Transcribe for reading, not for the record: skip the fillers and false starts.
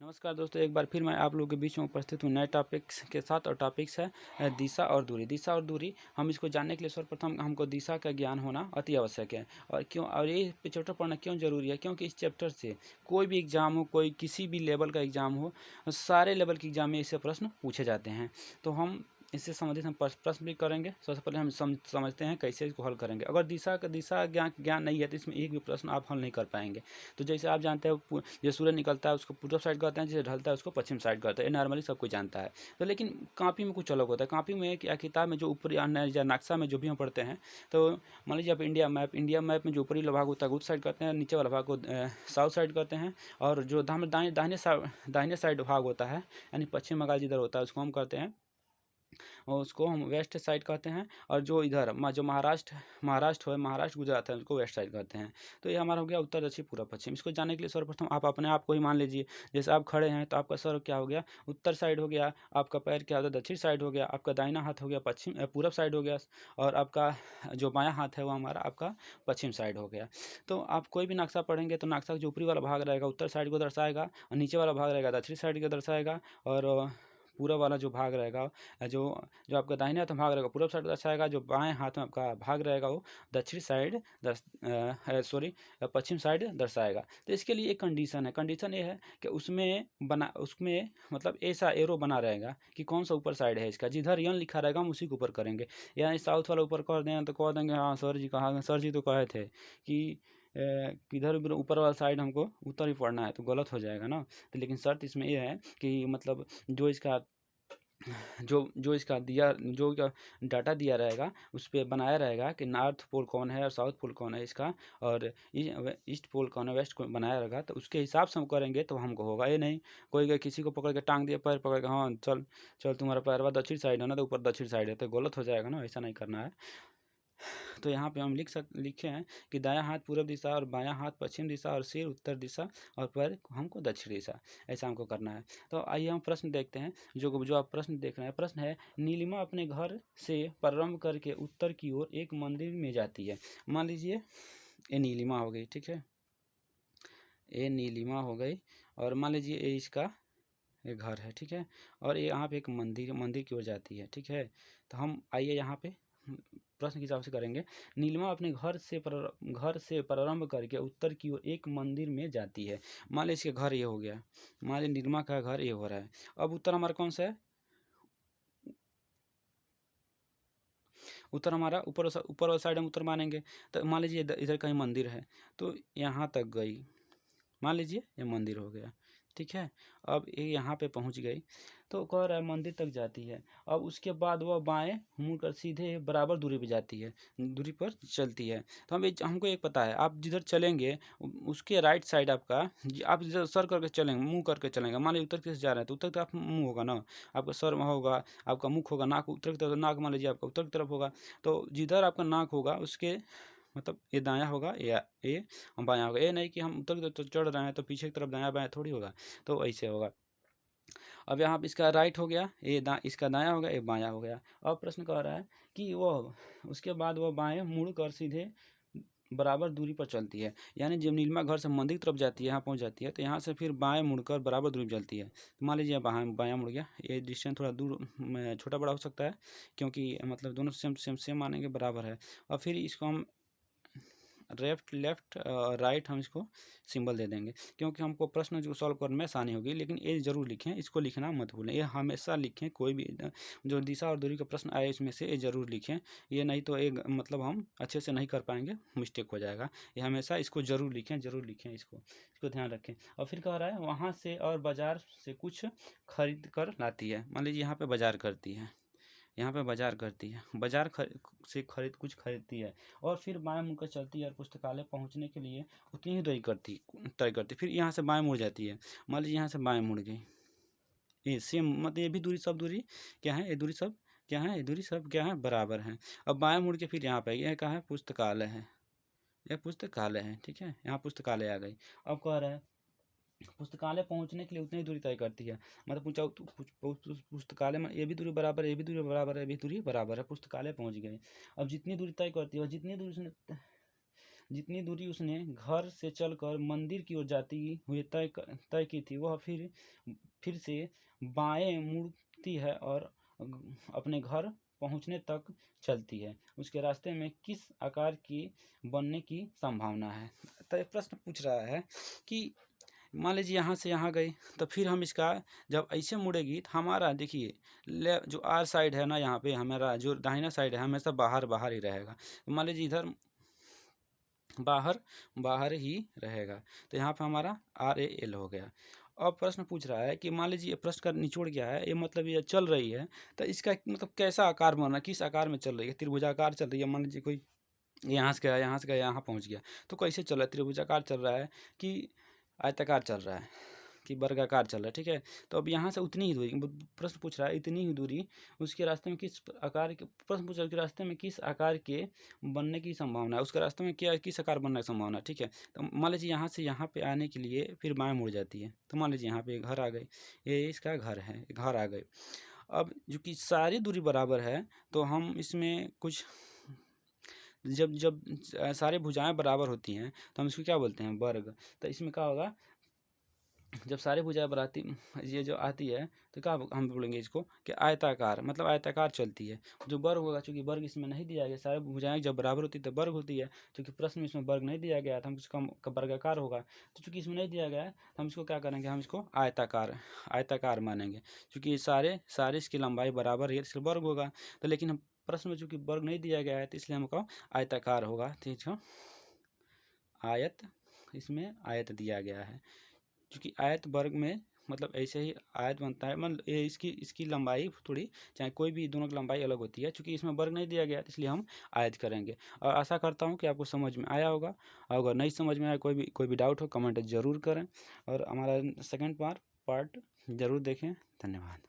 नमस्कार दोस्तों, एक बार फिर मैं आप लोगों के बीच में उपस्थित हूँ नए टॉपिक्स के साथ। और टॉपिक्स है दिशा और दूरी। दिशा और दूरी हम इसको जानने के लिए सर्वप्रथम हमको दिशा का ज्ञान होना अति आवश्यक है। और क्यों, और ये चैप्टर पढ़ना क्यों जरूरी है? क्योंकि इस चैप्टर से कोई भी एग्जाम हो, कोई किसी भी लेवल का एग्जाम हो, सारे लेवल के एग्जाम में इससे प्रश्न पूछे जाते हैं। तो हम इससे संबंधित हम प्रश्न भी करेंगे। सबसे पहले हम समझते हैं कैसे इसको हल करेंगे। अगर दिशा ज्ञान नहीं है तो इसमें एक भी प्रश्न आप हल नहीं कर पाएंगे। तो जैसे आप जानते हो, जो सूर्य निकलता है उसको पूर्व साइड कहते हैं, जैसे ढलता है उसको पश्चिम साइड कहते हैं। ये नॉर्मली सब कोई जानता है। तो लेकिन कॉपी में कुछ अलग होता है। कॉपी में या किताब में जो ऊपरी या नक्शा में जो भी हम पढ़ते हैं, तो मान लीजिए आप इंडिया मैप में जो ऊपरी भाग होता है उस साइड कहते हैं, नीचे वाला भाग को साउथ साइड कहते हैं। और जो दाहिने साइड भाग होता है, यानी पश्चिम बंगाल जिधर होता है, उसको हम कहते हैं, और उसको हम वेस्ट साइड कहते हैं। और जो इधर जो महाराष्ट्र गुजरात है, उसको वेस्ट साइड कहते हैं। तो ये हमारा हो गया उत्तर, दक्षिण, पूर्व, पश्चिम। इसको जानने के लिए सर्वप्रथम आप अपने आप को ही मान लीजिए। जैसे आप खड़े हैं तो आपका सर क्या हो गया? उत्तर साइड हो गया। आपका पैर क्या होता है? दक्षिण साइड हो गया। आपका दाहिना हाथ हो गया पूरब साइड हो गया। और आपका जो बायां हाथ है वो हमारा आपका पश्चिम साइड हो गया। तो आप कोई भी नक्शा पढ़ेंगे तो नक्शा का जो ऊपरी वाला भाग रहेगा उत्तर साइड को दर्शाएगा, और नीचे वाला भाग रहेगा दक्षिण साइड को दर्शाएगा। और पूरा वाला जो भाग रहेगा, जो जो आपका दाहिने हाथ में भाग रहेगा पूर्व साइड दर्शाएगा। जो बाएं हाथ में आपका भाग रहेगा वो दक्षिण साइड पश्चिम साइड दर्शाएगा। तो इसके लिए एक कंडीशन है। कंडीशन ये है कि उसमें मतलब ऐसा एरो बना रहेगा कि कौन सा ऊपर साइड है इसका। जिधर यन लिखा रहेगा हम उसी के ऊपर करेंगे। यानी साउथ वाला ऊपर कर दें तो कह देंगे हाँ सर जी कहा, सर जी तो कहे थे कि किधर ऊपर वाला साइड हमको उत्तर ही पढ़ना है, तो गलत हो जाएगा ना। तो लेकिन शर्त इसमें ये है कि मतलब जो इसका जो इसका दिया जो डाटा दिया रहेगा उस पर बनाया रहेगा कि नॉर्थ पोल कौन है और साउथ पोल कौन है इसका, और ईस्ट पोल कौन है, वेस्ट कौन बनाया रहेगा। तो उसके हिसाब से हम करेंगे तो हमको होगा। ये नहीं कोई किसी को पकड़ के टांग दिया, पैर पकड़ के, हाँ चल चल तुम्हारा पैरवा दक्षिण साइड है ना, तो ऊपर दक्षिण साइड है, तो गलत हो जाएगा ना। ऐसा नहीं करना है। तो यहाँ पे हम लिखे हैं कि दायां हाथ पूर्व दिशा और बायां हाथ पश्चिम दिशा और सिर उत्तर दिशा और पैर हमको दक्षिण दिशा, ऐसा हमको करना है। तो आइए हम प्रश्न देखते हैं। जो आप प्रश्न देख रहे हैं, प्रश्न है नीलिमा अपने घर से प्रारंभ करके उत्तर की ओर एक मंदिर में जाती है। मान लीजिए ये नीलिमा हो गई, ठीक है, ये नीलिमा हो गई। और मान लीजिए ये इसका ये घर है, ठीक है। और ये यहाँ पे एक मंदिर की ओर जाती है, ठीक है। तो हम आइए यहाँ पे प्रश्न के हिसाब से करेंगे। नीलिमा अपने घर से प्रारंभ करके उत्तर की ओर एक मंदिर में जाती है। मान लीजिए इसके घर ये हो गया, मान लीजिए नीलिमा का घर ये हो रहा है। अब उत्तर हमारा कौन सा है? उत्तर हमारा ऊपर वाला साइड हम उत्तर मानेंगे। तो मान लीजिए इधर कहीं मंदिर है, तो यहाँ तक गई, मान लीजिए ये मंदिर हो गया, ठीक है। अब ये यहाँ पे पहुँच गई, तो कह रहा है मंदिर तक जाती है। अब उसके बाद वह बाएं मुड़कर सीधे बराबर दूरी पे जाती है, दूरी पर चलती है। तो हमको एक पता है, आप जिधर चलेंगे उसके राइट साइड आपका, आप जिधर सर करके चलेंगे, मुंह करके चलेंगे। मान लीजिए उत्तर की तरफ जा रहे हैं तो उत्तर की तरफ मुंह होगा ना, आपका सर वहाँ होगा, आपका मुख होगा, नाक उत्तर की तरफ, नाक मान लीजिए आपका उत्तर की तरफ होगा। तो जिधर आपका नाक होगा उसके मतलब ये दायां होगा या ये बायां होगा। ये नहीं कि हम उत्तर की तरफ तो चढ़ रहे हैं तो पीछे की तरफ दायां बायां थोड़ी होगा, तो ऐसे होगा। अब यहाँ पे इसका राइट हो गया, इसका दायां हो गया, ये बायां हो गया। अब प्रश्न कह रहा है कि वह उसके बाद वह बाएं मुड़ कर सीधे बराबर दूरी पर चलती है। यानी जब नीलिमा घर से मंदिर की तरफ जाती है, यहाँ पहुँच जाती है, तो यहाँ से फिर बाएं मुड़कर बराबर दूरी पर चलती है। तो मान लीजिए बायां मुड़ गया, ये डिस्टेंस थोड़ा दूर छोटा बड़ा हो सकता है, क्योंकि मतलब दोनों सेम सेम सेम मानेंगे, बराबर है। और फिर इसको हम लेफ्ट राइट हम इसको सिंबल दे देंगे, क्योंकि हमको प्रश्न जो सॉल्व करने में आसानी होगी। लेकिन ये जरूर लिखें, इसको लिखना मत भूलें, ये हमेशा लिखें। कोई भी जो दिशा और दूरी का प्रश्न आए इसमें से ये जरूर लिखें। ये नहीं तो एक मतलब हम अच्छे से नहीं कर पाएंगे, मिस्टेक हो जाएगा। ये हमेशा इसको जरूर लिखें, जरूर लिखें, इसको ध्यान रखें। और फिर कह रहा है वहाँ से और बाजार से कुछ खरीद कर लाती है। मान लीजिए यहाँ पे बाजार करती है, यहाँ पे बाजार करती है, से कुछ खरीदती है, और फिर बाएं मुड़कर चलती है और पुस्तकालय पहुँचने के लिए उतनी ही तय करती, फिर यहाँ से बाएं मुड़ जाती है। मान लीजिए यहाँ से बाएं मुड़ गई, ये सेम मतलब ये भी दूरी सब दूरी क्या है, ये दूरी सब क्या है, ये दूरी सब क्या है, बराबर है। अब बाएं मुड़ के फिर यहाँ पे यह कहाँ है, पुस्तकालय है, यह पुस्तकालय है, ठीक है, यहाँ पुस्तकालय आ गई। अब कह रहा है पुस्तकालय पहुंचने के लिए उतनी दूरी तय करती है। मतलब पूछा पुस्तकालय में ये भी दूरी बराबर है, ये भी दूरी बराबर है, ये भी दूरी बराबर है, पुस्तकालय पहुंच गए। अब जितनी दूरी तय करती है, जितनी दूरी उसने जितनी दूरी उसने घर से चलकर मंदिर की ओर जाती हुई तय की थी, वह फिर से बाएं मुड़ती है और अपने घर पहुंचने तक चलती है। उसके रास्ते में किस आकार की बनने की संभावना है। तो ये प्रश्न पूछ रहा है कि मान लीजिए यहाँ से यहाँ गए, तो फिर हम इसका जब ऐसे मुड़ेगी तो हमारा देखिए जो आर साइड है ना, यहाँ पे हमारा जो दाहिना साइड है हमेशा बाहर बाहर ही रहेगा। तो मान लीजिए इधर बाहर बाहर ही रहेगा, तो यहाँ पे हमारा RAL हो गया। अब प्रश्न पूछ रहा है कि मान लीजिए प्रश्न का निचोड़ क्या है, ये मतलब ये चल रही है, तो इसका मतलब कैसा आकार बना, किस आकार में चल रही है। त्रिभुजाकार चल रही है, मान लीजिए कोई यहाँ से गया यहाँ से गया यहाँ पहुँच गया, तो कैसे चल रहा है, त्रिभुजाकार चल रहा है कि आयताकार चल रहा है कि वर्गाकार चल रहा है। ठीक है, तो अब यहाँ से उतनी ही दूरी, प्रश्न पूछ रहा है इतनी ही दूरी उसके रास्ते में किस आकार के, प्रश्न पूछ रहा है उसके रास्ते में किस आकार के बनने की संभावना है, उसके रास्ते में क्या किस आकार बनने की संभावना है। ठीक है, तो मान लीजिए यहाँ से यहाँ पे आने के लिए फिर बाएं मुड़ जाती है, तो मान लीजिए यहाँ पे घर आ गए, ये इसका घर है, घर आ गए। अब जो कि सारी दूरी बराबर है, तो हम इसमें कुछ जब जब सारी भुजाएं बराबर होती हैं तो हम इसको क्या बोलते हैं, वर्ग। तो इसमें क्या होगा, जब सारी भुजाएं बराती ये जो आती है तो क्या हम बोलेंगे इसको कि आयताकार, मतलब आयताकार चलती है। जो वर्ग होगा, चूंकि वर्ग इसमें नहीं दिया गया, सारी भुजाएं जब बराबर होती है तो वर्ग होती है, क्योंकि प्रश्न में इसमें वर्ग नहीं दिया गया था, हम इसका वर्गाकार होगा। तो चूंकि इसमें नहीं दिया गया है तो हम इसको क्या करेंगे, हम इसको आयताकार मानेंगे, क्योंकि सारे इसकी लंबाई बराबर है, इसका वर्ग होगा। तो लेकिन हम प्रश्न में चूंकि वर्ग नहीं दिया गया है तो इसलिए हमको आयताकार होगा। ठीक है, आयत, इसमें आयत दिया गया है, क्योंकि आयत वर्ग में मतलब ऐसे ही आयत बनता है, मतलब ये इसकी लंबाई थोड़ी, चाहे कोई भी दोनों की लंबाई अलग होती है, क्योंकि इसमें वर्ग नहीं दिया गया इसलिए हम आयत करेंगे। और आशा करता हूँ कि आपको समझ में आया होगा। अगर नहीं समझ में आया, कोई भी डाउट हो कमेंट ज़रूर करें, और हमारा सेकंड पार्ट ज़रूर देखें। धन्यवाद।